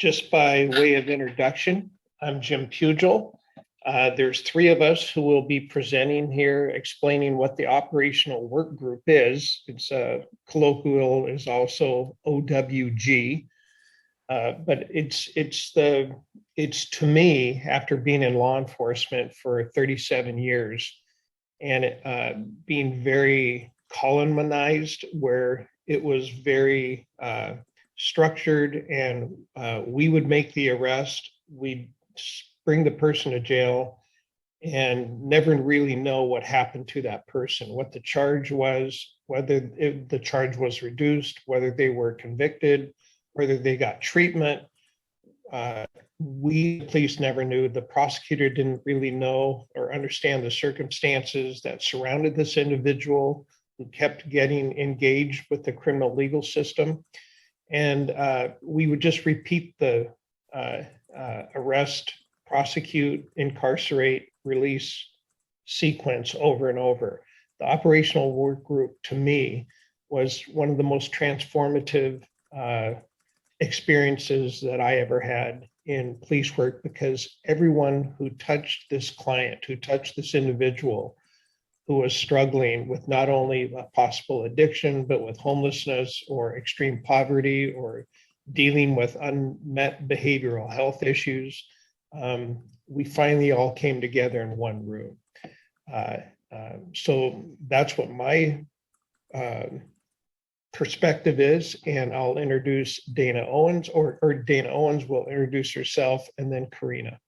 just by way of introduction, I'm Jim Pugel. There's three of us who will be presenting here, explaining what the operational work group is. It's colloquial is also OWG, but it's to me, after being in law enforcement for 37 years and being very colonized, where it was very structured, and we would make the arrest, we'd bring the person to jail, and never really know what happened to that person, what the charge was, whether the charge was reduced, whether they were convicted, whether they got treatment. We, the police, never knew. The prosecutor didn't really know or understand the circumstances that surrounded this individual who kept getting engaged with the criminal legal system. And we would just repeat the arrest, prosecute, incarcerate, release sequence over and over. The operational work group, to me, was one of the most transformative experiences that I ever had in police work, because everyone who touched this client, who touched this individual, who was struggling with not only a possible addiction, but with homelessness or extreme poverty or dealing with unmet behavioral health issues, we finally all came together in one room. So that's what my perspective is, and I'll introduce Dana Owens, or Dana Owens will introduce herself, and then Karina.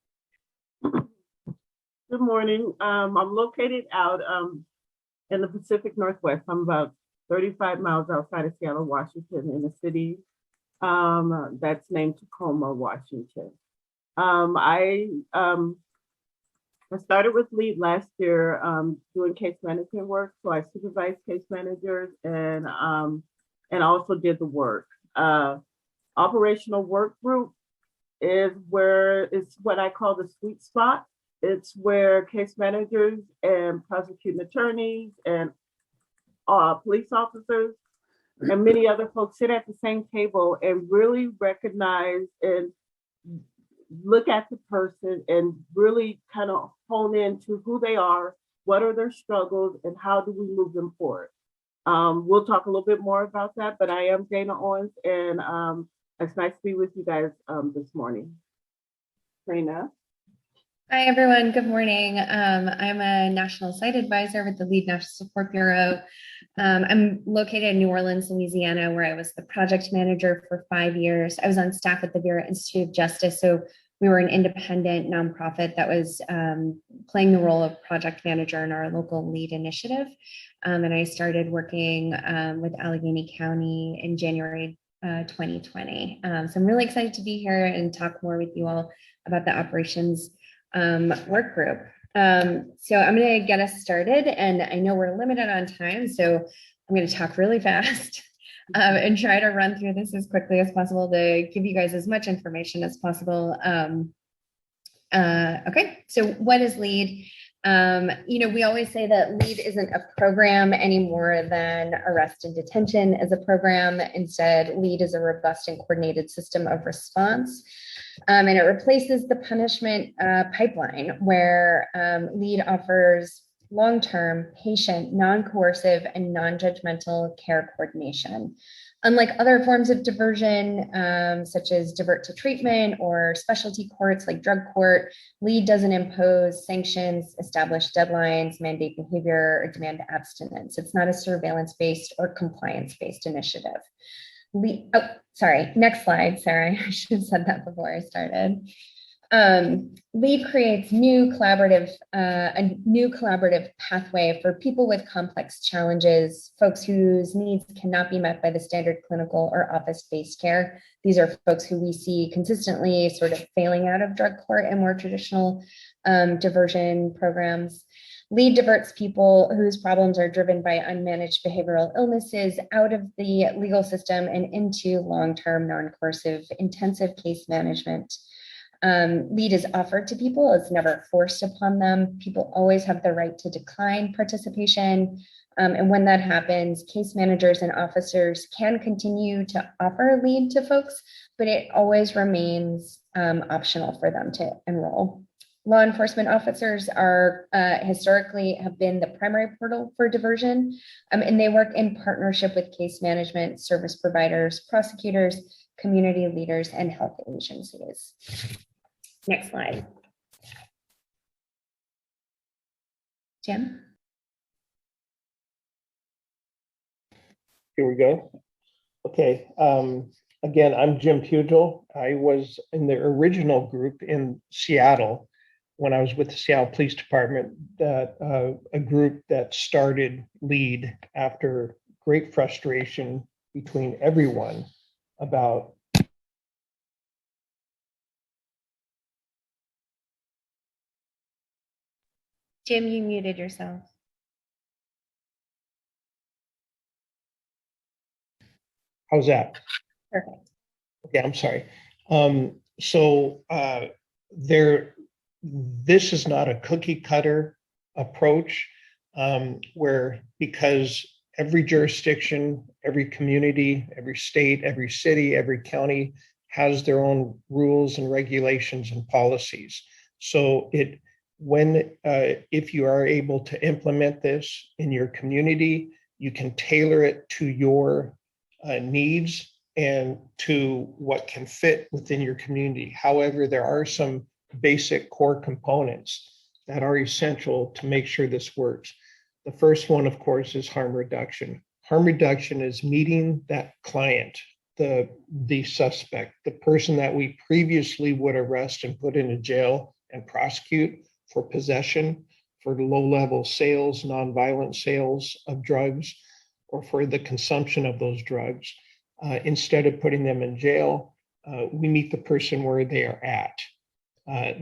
Good morning. I'm located out in the Pacific Northwest. I'm about 35 miles outside of Seattle, Washington, in a city that's named Tacoma, Washington. I started with LEAD last year doing case management work. So I supervised case managers and also did the work. Operational work group is where it's what I call the sweet spot. It's where case managers and prosecuting attorneys and police officers and many other folks sit at the same table and really recognize and look at the person and really kind of hone into who they are, what are their struggles, and how do we move them forward. We'll talk a little bit more about that, but I am Dana Owens, and it's nice to be with you guys this morning. Karina. Hi, everyone. Good morning. I'm a National Site Advisor with the LEAD National Support Bureau. I'm located in New Orleans, Louisiana, where I was the project manager for 5 years. I was on staff at the Bureau Institute of Justice, so we were an independent nonprofit that was playing the role of project manager in our local LEAD initiative. And I started working with Allegheny County in January 2020. So I'm really excited to be here and talk more with you all about the operations work group. So I'm going to get us started, and I know we're limited on time, so I'm going to talk really fast and try to run through this as quickly as possible to give you guys as much information as possible. Okay, so what is LEAD? We always say that LEAD isn't a program any more than arrest and detention is a program. Instead, LEAD is a robust and coordinated system of response. And it replaces the punishment pipeline, where LEAD offers long-term, patient, non-coercive, and non-judgmental care coordination. Unlike other forms of diversion, such as divert to treatment or specialty courts like drug court, LEAD doesn't impose sanctions, establish deadlines, mandate behavior, or demand abstinence. It's not a surveillance-based or compliance-based initiative. Next slide, Sarah. I should have said that before I started. LEAD creates a new collaborative pathway for people with complex challenges, folks whose needs cannot be met by the standard clinical or office-based care. These are folks who we see consistently sort of failing out of drug court and more traditional diversion programs. LEAD diverts people whose problems are driven by unmanaged behavioral illnesses out of the legal system and into long-term, non-coercive, intensive case management. LEAD is offered to people, it's never forced upon them. People always have the right to decline participation. And when that happens, case managers and officers can continue to offer LEAD to folks, but it always remains optional for them to enroll. Law enforcement officers are historically have been the primary portal for diversion, and they work in partnership with case management, service providers, prosecutors, community leaders, and health agencies. Next slide. Jim? Here we go. Okay. Again, I'm Jim Pugel. I was in the original group in Seattle when I was with the Seattle Police Department, that a group that started LEAD after great frustration between everyone about Jim, you muted yourself. how's that? Perfect. Okay, I'm sorry. This is not a cookie cutter approach where, because every jurisdiction, every community, every state, every city, every county has their own rules and regulations and policies. So if you are able to implement this in your community, you can tailor it to your needs and to what can fit within your community. However, there are some basic core components that are essential to make sure this works. The first one, of course, is harm reduction. Harm reduction is meeting that client, the suspect, the person that we previously would arrest and put into jail and prosecute for possession, for low-level sales, nonviolent sales of drugs, or for the consumption of those drugs. Instead of putting them in jail, we meet the person where they are at.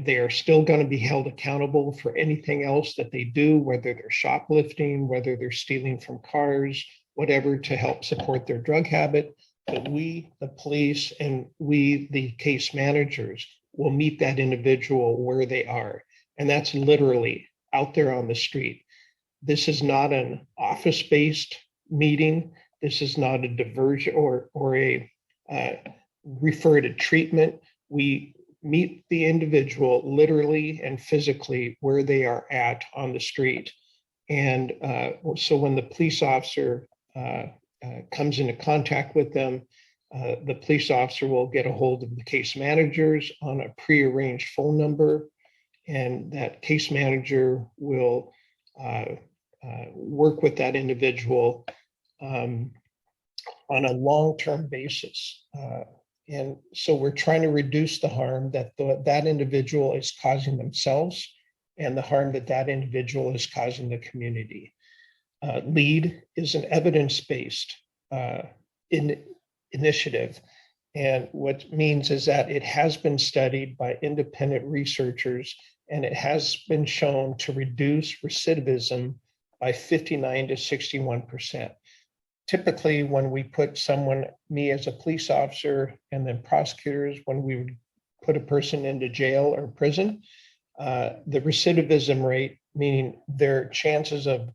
They are still going to be held accountable for anything else that they do, whether they're shoplifting, whether they're stealing from cars, whatever, to help support their drug habit. But we, the police, and we, the case managers, will meet that individual where they are. And that's literally out there on the street. This is not an office-based meeting. This is not a diversion or a refer to treatment. We meet the individual literally and physically where they are at on the street. And so when the police officer comes into contact with them, the police officer will get a hold of the case managers on a prearranged phone number, and that case manager will work with that individual on a long-term basis. And so we're trying to reduce the harm that that individual is causing themselves and the harm that that individual is causing the community. LEAD is an evidence-based initiative. And what it means is that it has been studied by independent researchers, and it has been shown to reduce recidivism by 59 to 61%. Typically, when we put someone, me as a police officer, and then prosecutors, when we would put a person into jail or prison, the recidivism rate, meaning their chances of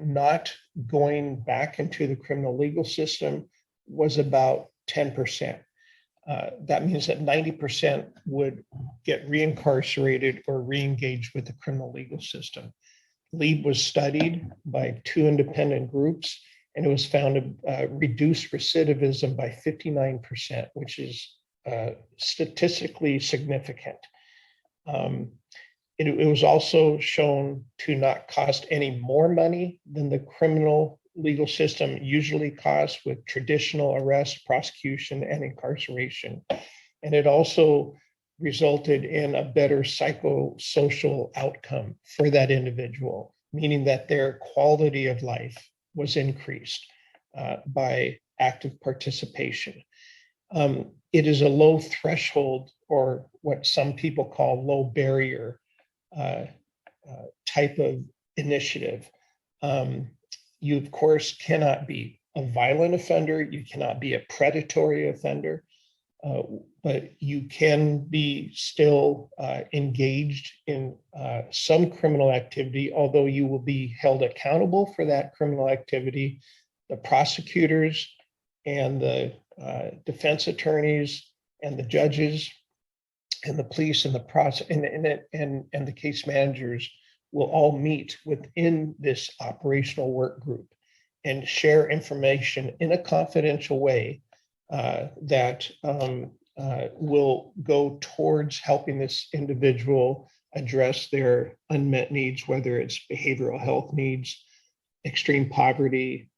not going back into the criminal legal system, was about 10%. That means that 90% would get reincarcerated or re-engaged with the criminal legal system. LEAD was studied by 2 independent groups, and it was found to reduce recidivism by 59%, which is statistically significant. It was also shown to not cost any more money than the criminal legal system usually costs with traditional arrest, prosecution, and incarceration. And it also resulted in a better psychosocial outcome for that individual, meaning that their quality of life was increased by active participation. It is a low threshold, or what some people call low barrier type of initiative. You, of course, cannot be a violent offender. You cannot be a predatory offender. but you can be still engaged in some criminal activity, although you will be held accountable for that criminal activity. The prosecutors and the defense attorneys and the judges and the police and the case managers will all meet within this operational work group and share information in a confidential way that will go towards helping this individual address their unmet needs, whether it's behavioral health needs, extreme poverty,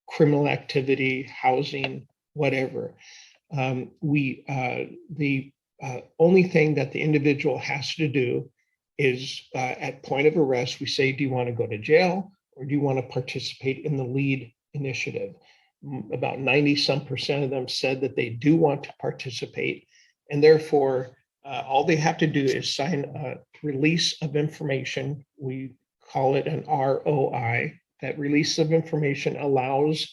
criminal activity, housing, whatever. The only thing that the individual has to do is at point of arrest, we say, do you want to go to jail or do you want to participate in the LEAD initiative? About 90% of them said that they do want to participate, and therefore all they have to do is sign a release of information. We call it an ROI. That release of information allows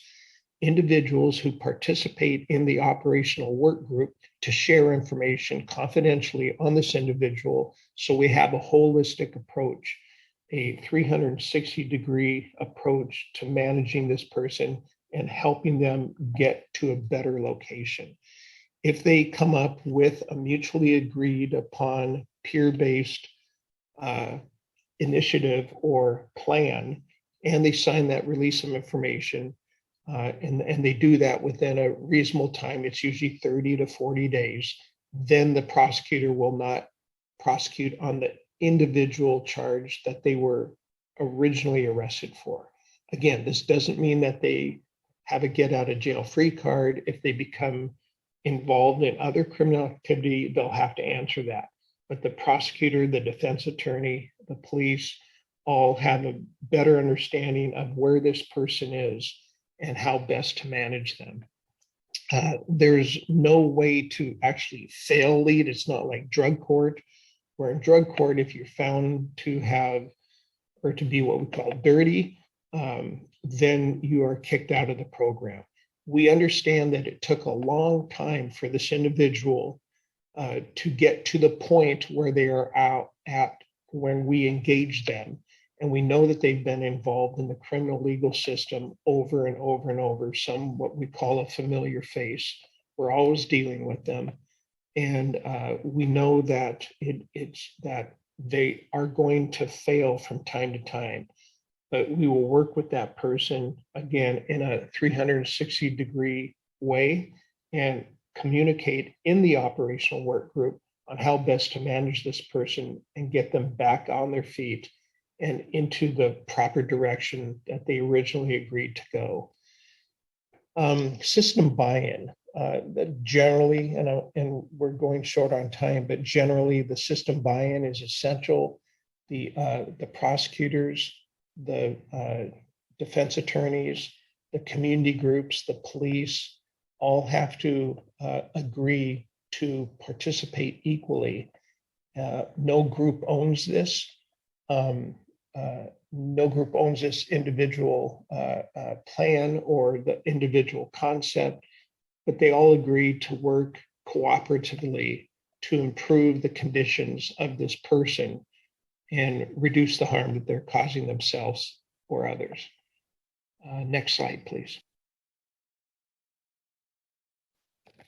individuals who participate in the operational work group to share information confidentially on this individual. So we have a holistic approach, a 360-degree approach to managing this person and helping them get to a better location. If they come up with a mutually agreed upon peer-based initiative or plan, and they sign that release of information, and they do that within a reasonable time, it's usually 30 to 40 days, then the prosecutor will not prosecute on the individual charge that they were originally arrested for. Again, this doesn't mean that they have a get out of jail free card. If they become involved in other criminal activity, they'll have to answer that. But the prosecutor, the defense attorney, the police all have a better understanding of where this person is and how best to manage them. There's no way to actually fail LEAD. It's not like drug court, where in drug court, if you're found to have or to be what we call dirty, then you are kicked out of the program. We understand that it took a long time for this individual to get to the point where they are out at when we engage them. And we know that they've been involved in the criminal legal system over and over and over, some what we call a familiar face. We're always dealing with them. And we know that it's that they are going to fail from time to time. But we will work with that person, again, in a 360-degree way and communicate in the operational work group on how best to manage this person and get them back on their feet and into the proper direction that they originally agreed to go. System buy-in. Generally, and we're going short on time, but generally the system buy-in is essential. The prosecutors, the defense attorneys, the community groups, the police, all have to agree to participate equally. No group owns this. No group owns this individual plan or the individual concept, but they all agree to work cooperatively to improve the conditions of this person and reduce the harm that they're causing themselves or others. Next slide, please.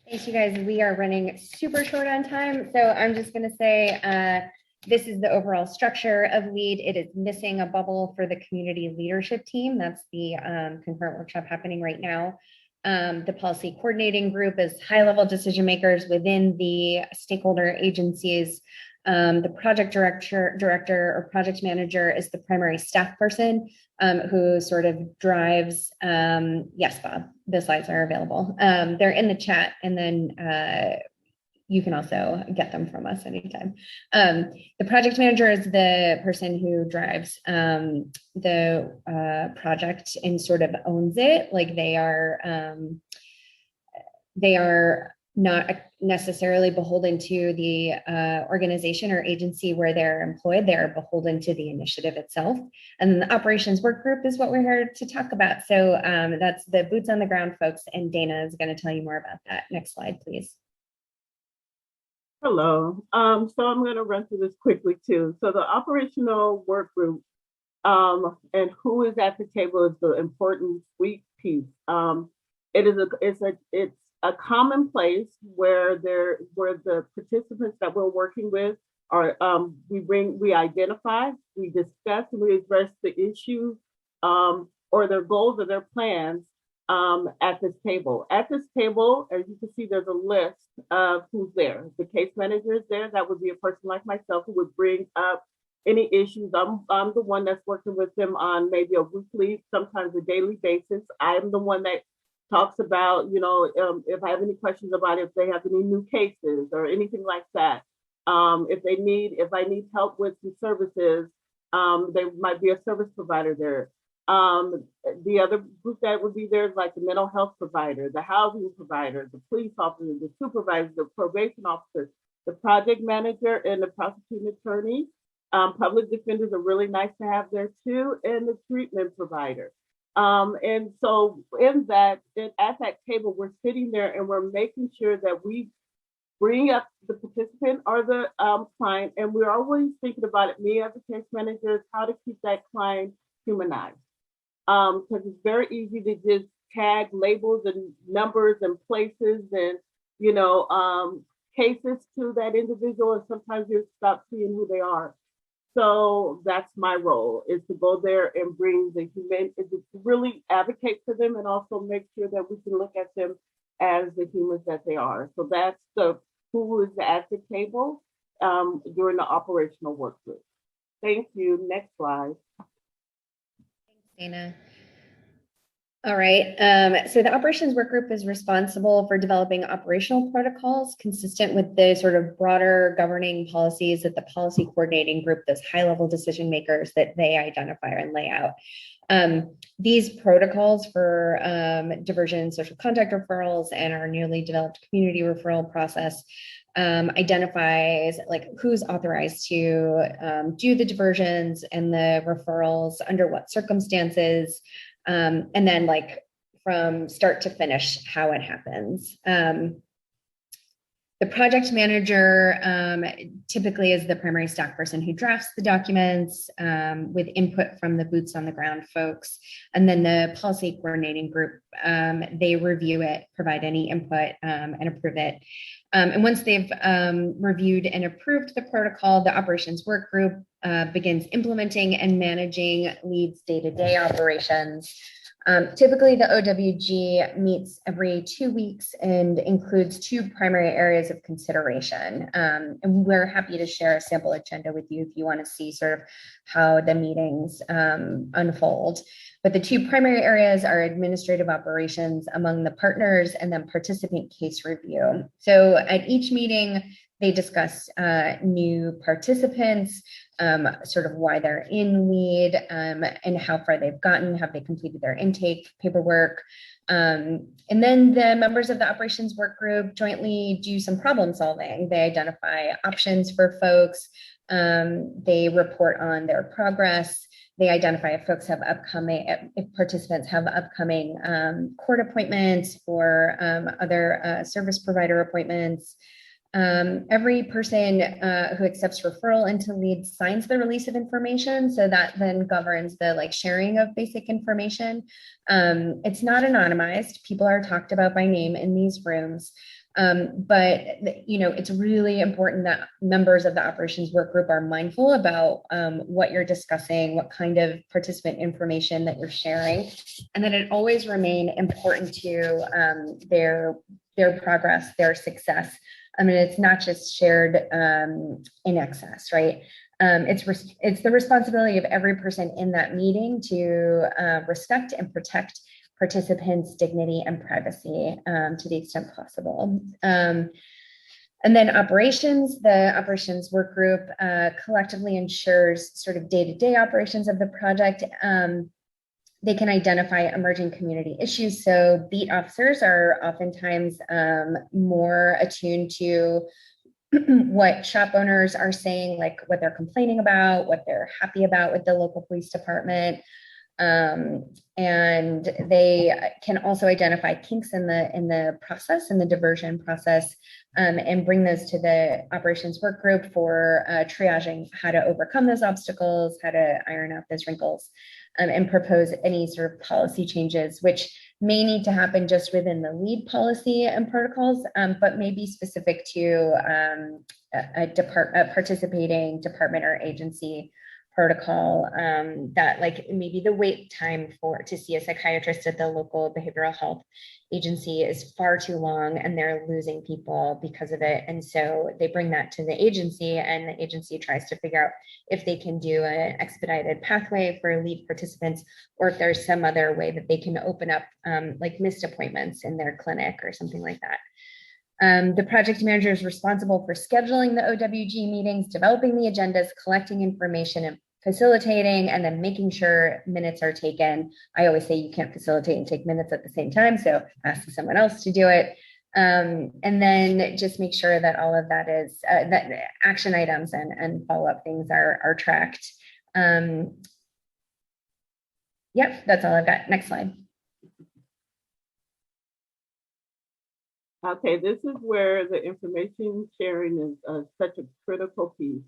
Thanks, you guys. We are running super short on time. So I'm just going to say this is the overall structure of LEAD. It is missing a bubble for the community leadership team. That's the concurrent workshop happening right now. The policy coordinating group is high-level decision makers within the stakeholder agencies. The project director or project manager is the primary staff person who sort of drives, yes, Bob, the slides are available. They're in the chat, and then you can also get them from us anytime. The project manager is the person who drives the project and sort of owns it. Like they are not necessarily beholden to the organization or agency where they're employed. They're beholden to the initiative itself. And then the operations work group is what we're here to talk about. So that's the boots on the ground folks, and Dana is going to tell you more about that. Next slide, please. Hello. So I'm going to run through this quickly too. So the operational work group, and who is at the table is the important sweet piece. It's a common place where the participants that we're working with are, we identify, we discuss, and we address the issues, or their goals or their plans, at this table. At this table, as you can see, there's a list of who's there. The case manager is there. That would be a person like myself who would bring up any issues. I'm the one that's working with them on maybe a weekly, sometimes a daily basis. I'm the one that talks about, if I have any questions about it, if they have any new cases or anything like that. If I need help with some services, there might be a service provider there. The other group that would be there is like the mental health provider, the housing provider, the police officer, the supervisor, the probation officer, the project manager, and the prosecuting attorney. Public defenders are really nice to have there too, and the treatment provider. And so at that table, we're sitting there and we're making sure that we bring up the participant or the client, and we're always thinking about it, me as a case manager, is how to keep that client humanized. Because it's very easy to just tag labels and numbers and places and, cases to that individual, and sometimes you stop seeing who they are. So that's my role, is to go there and bring the human, is to really advocate for them and also make sure that we can look at them as the humans that they are. So that's who is at the table during the operational work group. Thank you. Next slide. Dana. All right. So the operations work group is responsible for developing operational protocols consistent with the sort of broader governing policies that the policy coordinating group, those high-level decision makers, that they identify and lay out. These protocols for diversion, social contact referrals, and our newly developed community referral process identifies like who's authorized to do the diversions and the referrals, under what circumstances, and then like from start to finish, how it happens. The project manager typically is the primary staff person who drafts the documents with input from the boots on the ground folks. And then the policy coordinating group, they review it, provide any input, and approve it. And once they've reviewed and approved the protocol, the operations work group begins implementing and managing LEAD's day-to-day operations. Typically, the OWG meets every 2 weeks and includes 2 primary areas of consideration. And we're happy to share a sample agenda with you if you want to see sort of how the meetings unfold. But the 2 primary areas are administrative operations among the partners and then participant case review. So at each meeting, they discuss new participants, sort of why they're in LEAD, and how far they've gotten, have they completed their intake paperwork. And then the members of the operations work group jointly do some problem solving. They identify options for folks. They report on their progress. They identify if folks have if participants have upcoming court appointments or other service provider appointments. Every person who accepts referral into LEAD signs the release of information, so that then governs the sharing of basic information. It's not anonymized. People are talked about by name in these rooms. But it's really important that members of the operations work group are mindful about what you're discussing, what kind of participant information that you're sharing, and that it always remain important to their progress, their success. I mean, it's not just shared in excess, right? It's the responsibility of every person in that meeting to respect and protect participants' dignity and privacy to the extent possible. And then the operations work group collectively ensures sort of day-to-day operations of the project. They can identify emerging community issues. So beat officers are oftentimes more attuned to what shop owners are saying, like what they're complaining about, what they're happy about with the local police department. And they can also identify kinks in the process, in the diversion process, and bring those to the operations work group for triaging how to overcome those obstacles, how to iron out those wrinkles, and propose any sort of policy changes, which may need to happen just within the LEAD policy and protocols, but may be specific to a participating department or agency protocol, that like maybe the wait time to see a psychiatrist at the local behavioral health agency is far too long and they're losing people because of it. And so they bring that to the agency, and the agency tries to figure out if they can do an expedited pathway for LEAD participants, or if there's some other way that they can open up like missed appointments in their clinic or something like that. The project manager is responsible for scheduling the OWG meetings, developing the agendas, collecting information, and facilitating, and then making sure minutes are taken. I always say you can't facilitate and take minutes at the same time, so ask someone else to do it. And then just make sure that all of that is that action items and follow-up things are tracked. Yep, that's all I've got. Next slide. Okay, this is where the information sharing is such a critical piece,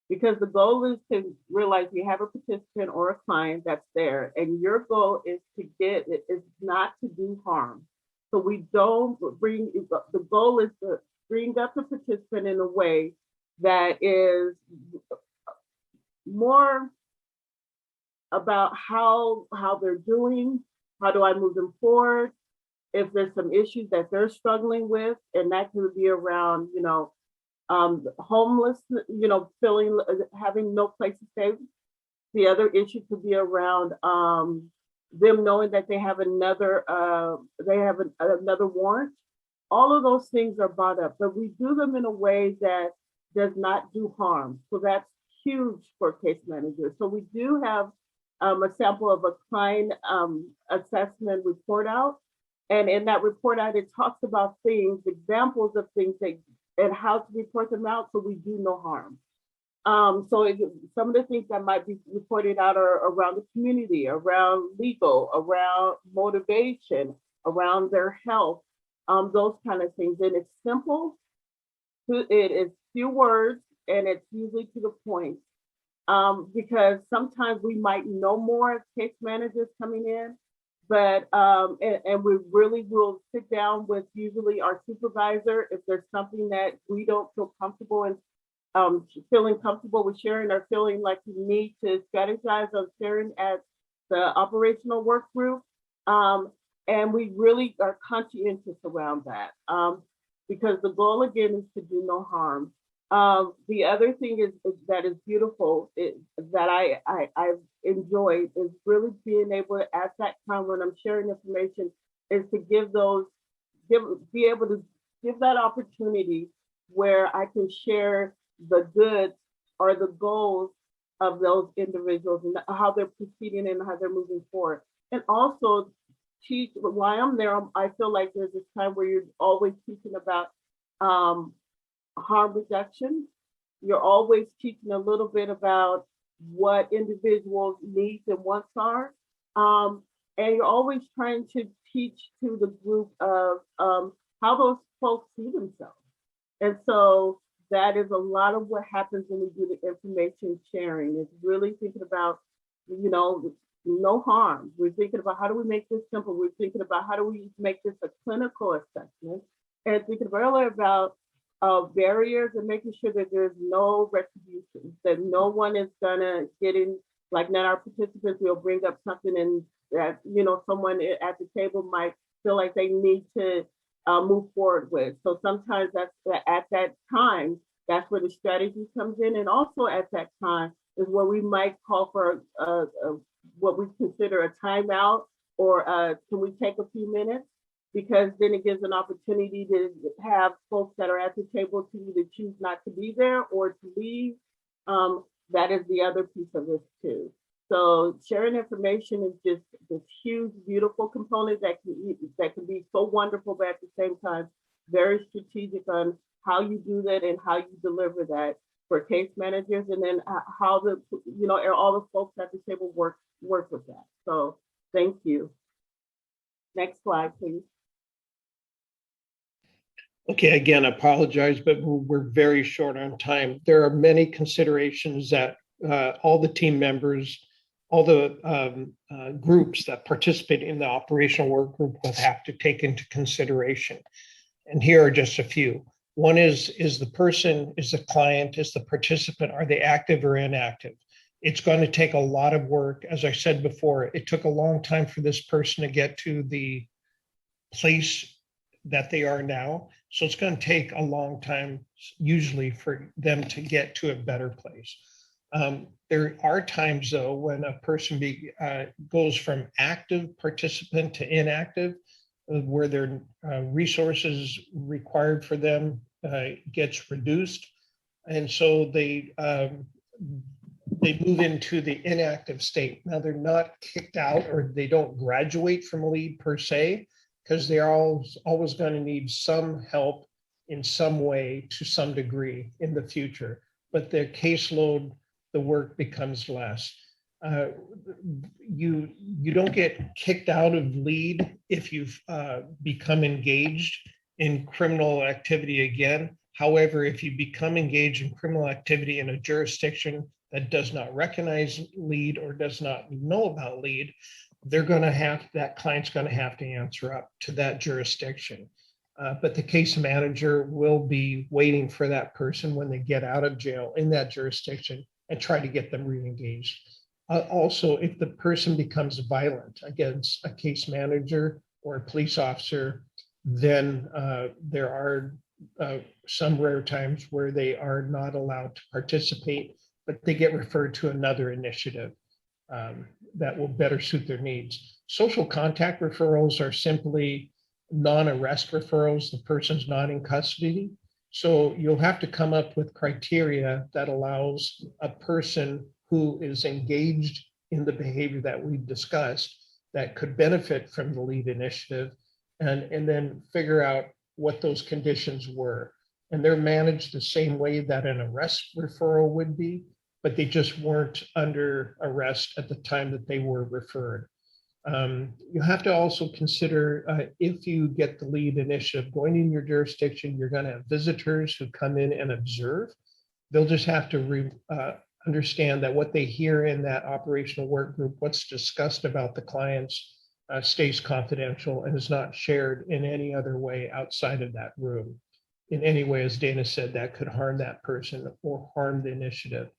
because the goal is to realize you have a participant or a client that's there, and your goal is to get it is not to do harm. So we don't bring, the goal is to bring up the participant in a way that is more about how they're doing, how do I move them forward, if there's some issues that they're struggling with, and that could be around, homeless, feeling, having no place to stay. The other issue could be around them knowing that they have another warrant. All of those things are brought up, but we do them in a way that does not do harm. So that's huge for case managers. So we do have a sample of a client assessment report out. And in that report out, it talks about things, examples of things and how to report them out so we do no harm. Some of the things that might be reported out are around the community, around legal, around motivation, around their health, those kind of things. And it's simple, it is few words, and it's usually to the point. Because sometimes we might know more as case managers coming in, but and we really will sit down with usually our supervisor if there's something that we don't feel comfortable in, feeling comfortable with sharing, or feeling like we need to strategize on sharing at the operational work group. And we really are conscientious around that, because the goal again is to do no harm. The other thing is that is beautiful, that I've enjoyed, is really being able to, at that time when I'm sharing information, is to be able to give that opportunity where I can share the goods or the goals of those individuals and how they're proceeding and how they're moving forward. And also teach, while I'm there, I feel like there's this time where you're always teaching about harm reduction. You're always teaching a little bit about what individuals' needs and wants are. And you're always trying to teach to the group of how those folks see themselves. And so that is a lot of what happens when we do the information sharing, is really thinking about, no harm. We're thinking about how do we make this simple. We're thinking about how do we make this a clinical assessment, and thinking earlier about barriers and making sure that there's no retribution, that no one is gonna get in, like none of our participants will bring up something and that, someone at the table might feel like they need to move forward with. So sometimes that's at that time, that's where the strategy comes in. And also at that time is where we might call for what we consider a timeout, or can we take a few minutes? Because then it gives an opportunity to have folks that are at the table to either choose not to be there or to leave. That is the other piece of this too. So sharing information is just this huge, beautiful component that can be so wonderful, but at the same time, very strategic on how you do that and how you deliver that for case managers, and then how all the folks at the table work work with that. So thank you. Next slide, please. Okay, again, I apologize, but we're very short on time. There are many considerations that all the team members, all the groups that participate in the operational work group will have to take into consideration. And here are just a few. One is the person, is the client, is the participant, are they active or inactive? It's going to take a lot of work. As I said before, it took a long time for this person to get to the place that they are now. So it's going to take a long time, usually, for them to get to a better place. There are times, though, when a person goes from active participant to inactive, where their resources required for them gets reduced. And so they move into the inactive state. Now, they're not kicked out or they don't graduate from LEAD per se, because they're always going to need some help in some way to some degree in the future. But the caseload, the work becomes less. You don't get kicked out of LEAD if you've become engaged in criminal activity again. However, if you become engaged in criminal activity in a jurisdiction that does not recognize LEAD or does not know about LEAD, that client's going to have to answer up to that jurisdiction. But the case manager will be waiting for that person when they get out of jail in that jurisdiction and try to get them re-engaged. Also, if the person becomes violent against a case manager or a police officer, then there are some rare times where they are not allowed to participate, but they get referred to another initiative that will better suit their needs. Social contact referrals are simply non-arrest referrals. The person's not in custody. So you'll have to come up with criteria that allows a person who is engaged in the behavior that we've discussed that could benefit from the LEAD initiative, and then figure out what those conditions were. And they're managed the same way that an arrest referral would be, but they just weren't under arrest at the time that they were referred. You have to also consider if you get the LEAD initiative going in your jurisdiction, you're going to have visitors who come in and observe. They'll just have to understand that what they hear in that operational work group, what's discussed about the clients, stays confidential and is not shared in any other way outside of that room. In any way, as Dana said, that could harm that person or harm the initiative.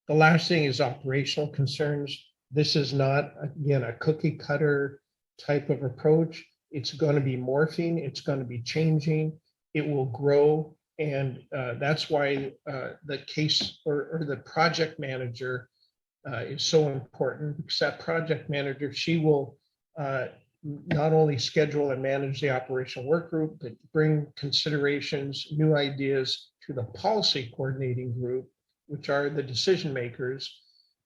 The last thing is operational concerns. This is not, again, a cookie cutter type of approach. It's going to be morphing. It's going to be changing. It will grow. And that's why the case or the project manager is so important, because that project manager, she will not only schedule and manage the operational work group, but bring considerations, new ideas to the policy coordinating group, which are the decision makers,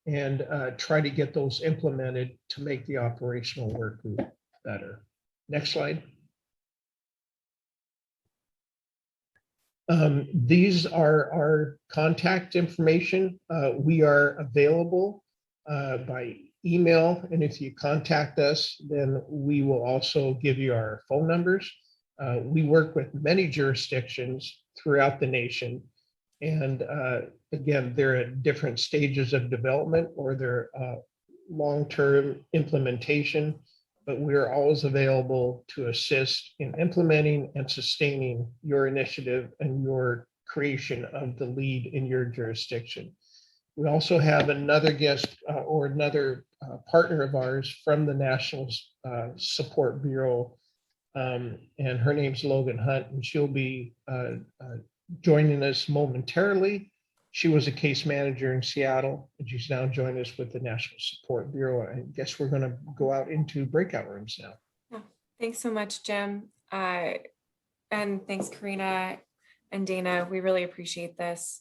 and try to get those implemented to make the operational work group better. Next slide. These are our contact information. We are available by email, and if you contact us, then we will also give you our phone numbers. We work with many jurisdictions throughout the nation, and again, they're at different stages of development or their long-term implementation, but we're always available to assist in implementing and sustaining your initiative and your creation of the LEAD in your jurisdiction. We also have another guest or another partner of ours from the National Support Bureau, and her name's Logan Hunt, and she'll be joining us momentarily. She was a case manager in Seattle, and she's now joined us with the National Support Bureau. I guess we're going to go out into breakout rooms now. Yeah. Thanks so much, Jim. And thanks, Karina and Dana. We really appreciate this.